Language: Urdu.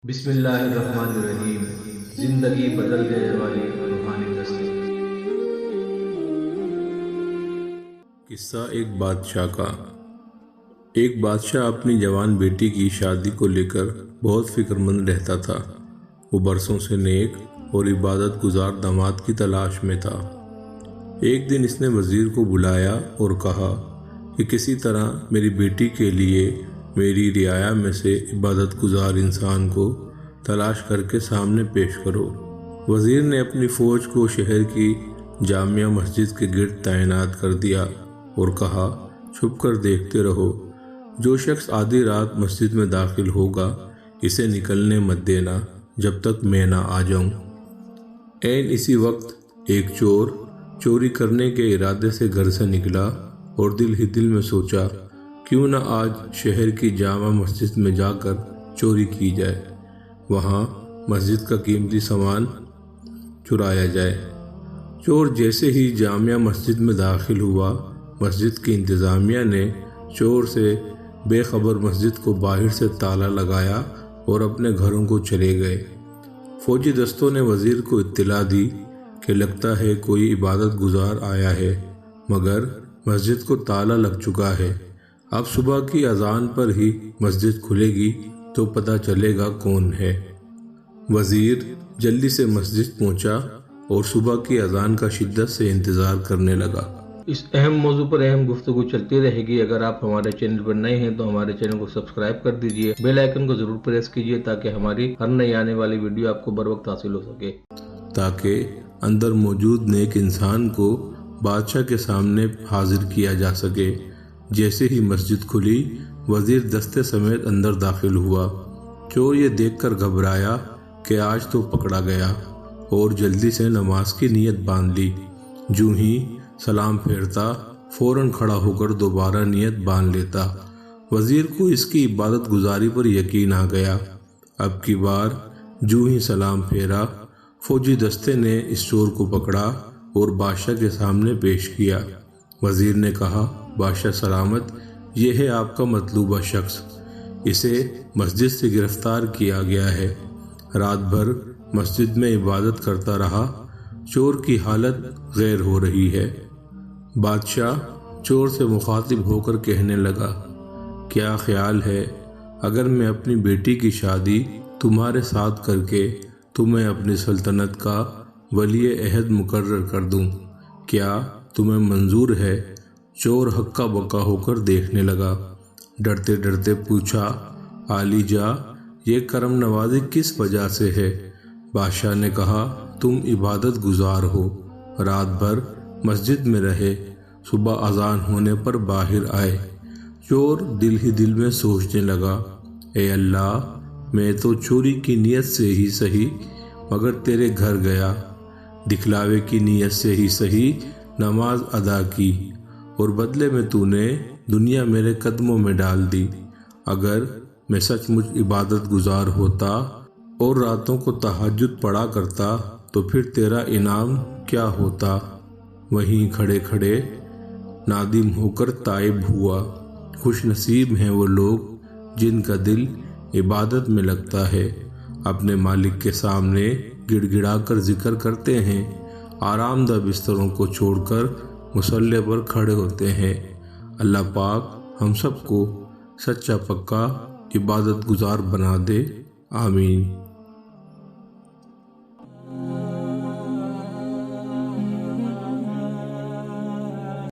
بسم اللہ الرحمن الرحیم۔ زندگی بدل دینے والی روحانی دستک۔ قصہ ایک بادشاہ کا۔ ایک بادشاہ اپنی جوان بیٹی کی شادی کو لے کر بہت فکر مند رہتا تھا۔ وہ برسوں سے نیک اور عبادت گزار داماد کی تلاش میں تھا۔ ایک دن اس نے وزیر کو بلایا اور کہا کہ کسی طرح میری بیٹی کے لیے میری رعایا میں سے عبادت گزار انسان کو تلاش کر کے سامنے پیش کرو۔ وزیر نے اپنی فوج کو شہر کی جامع مسجد کے گرد تعینات کر دیا اور کہا، چھپ کر دیکھتے رہو، جو شخص آدھی رات مسجد میں داخل ہوگا اسے نکلنے مت دینا جب تک میں نہ آ جاؤں۔ عین اسی وقت ایک چور چوری کرنے کے ارادے سے گھر سے نکلا اور دل ہی دل میں سوچا، کیوں نہ آج شہر کی جامع مسجد میں جا کر چوری کی جائے، وہاں مسجد کا قیمتی سامان چرایا جائے۔ چور جیسے ہی جامع مسجد میں داخل ہوا، مسجد کی انتظامیہ نے چور سے بے خبر مسجد کو باہر سے تالا لگایا اور اپنے گھروں کو چلے گئے۔ فوجی دستوں نے وزیر کو اطلاع دی کہ لگتا ہے کوئی عبادت گزار آیا ہے، مگر مسجد کو تالا لگ چکا ہے۔ اب صبح کی اذان پر ہی مسجد کھلے گی تو پتہ چلے گا کون ہے۔ وزیر جلدی سے مسجد پہنچا اور صبح کی اذان کا شدت سے انتظار کرنے لگا۔ اس اہم موضوع پر اہم گفتگو چلتی رہے گی۔ اگر آپ ہمارے چینل پر نئے ہیں تو ہمارے چینل کو سبسکرائب کر دیجئے، بیل آئیکن کو ضرور پریس کیجئے تاکہ ہماری ہر نئی آنے والی ویڈیو آپ کو بر وقت حاصل ہو سکے، تاکہ اندر موجود نیک انسان کو بادشاہ کے سامنے حاضر کیا جا سکے۔ جیسے ہی مسجد کھلی، وزیر دستے سمیت اندر داخل ہوا۔ چور یہ دیکھ کر گھبرایا کہ آج تو پکڑا گیا اور جلدی سے نماز کی نیت باندھ لی۔ جو ہی سلام پھیرتا، فوراً کھڑا ہو کر دوبارہ نیت باندھ لیتا۔ وزیر کو اس کی عبادت گزاری پر یقین آ گیا۔ اب کی بار جو ہی سلام پھیرا، فوجی دستے نے اس چور کو پکڑا اور بادشاہ کے سامنے پیش کیا۔ وزیر نے کہا، بادشاہ سلامت، یہ ہے آپ کا مطلوبہ شخص، اسے مسجد سے گرفتار کیا گیا ہے۔ رات بھر مسجد میں عبادت کرتا رہا، چور کی حالت غیر ہو رہی ہے۔ بادشاہ چور سے مخاطب ہو کر کہنے لگا، کیا خیال ہے اگر میں اپنی بیٹی کی شادی تمہارے ساتھ کر کے تمہیں اپنی سلطنت کا ولی عہد مقرر کر دوں؟ کیا تمہیں منظور ہے؟ چور ہکا بکا ہو کر دیکھنے لگا۔ ڈرتے ڈرتے پوچھا، عالی جاں، یہ کرم نوازی کس وجہ سے ہے؟ بادشاہ نے کہا، تم عبادت گزار ہو، رات بھر مسجد میں رہے، صبح اذان ہونے پر باہر آئے۔ چور دل ہی دل میں سوچنے لگا، اے اللہ، میں تو چوری کی نیت سے ہی صحیح مگر تیرے گھر گیا، دکھلاوے کی نیت سے ہی صحیح نماز ادا کی، اور بدلے میں تو نے دنیا میرے قدموں میں ڈال دی۔ اگر میں سچ مچ عبادت گزار ہوتا اور راتوں کو تہجد پڑھا کرتا تو پھر تیرا انعام کیا ہوتا؟ وہیں کھڑے کھڑے نادم ہو کر تائب ہوا۔ خوش نصیب ہیں وہ لوگ جن کا دل عبادت میں لگتا ہے، اپنے مالک کے سامنے گڑ گڑا کر ذکر کرتے ہیں، آرام دہ بستروں کو چھوڑ کر مصلی پر کھڑے ہوتے ہیں۔ اللہ پاک ہم سب کو سچا پکا عبادت گزار بنا دے، آمین۔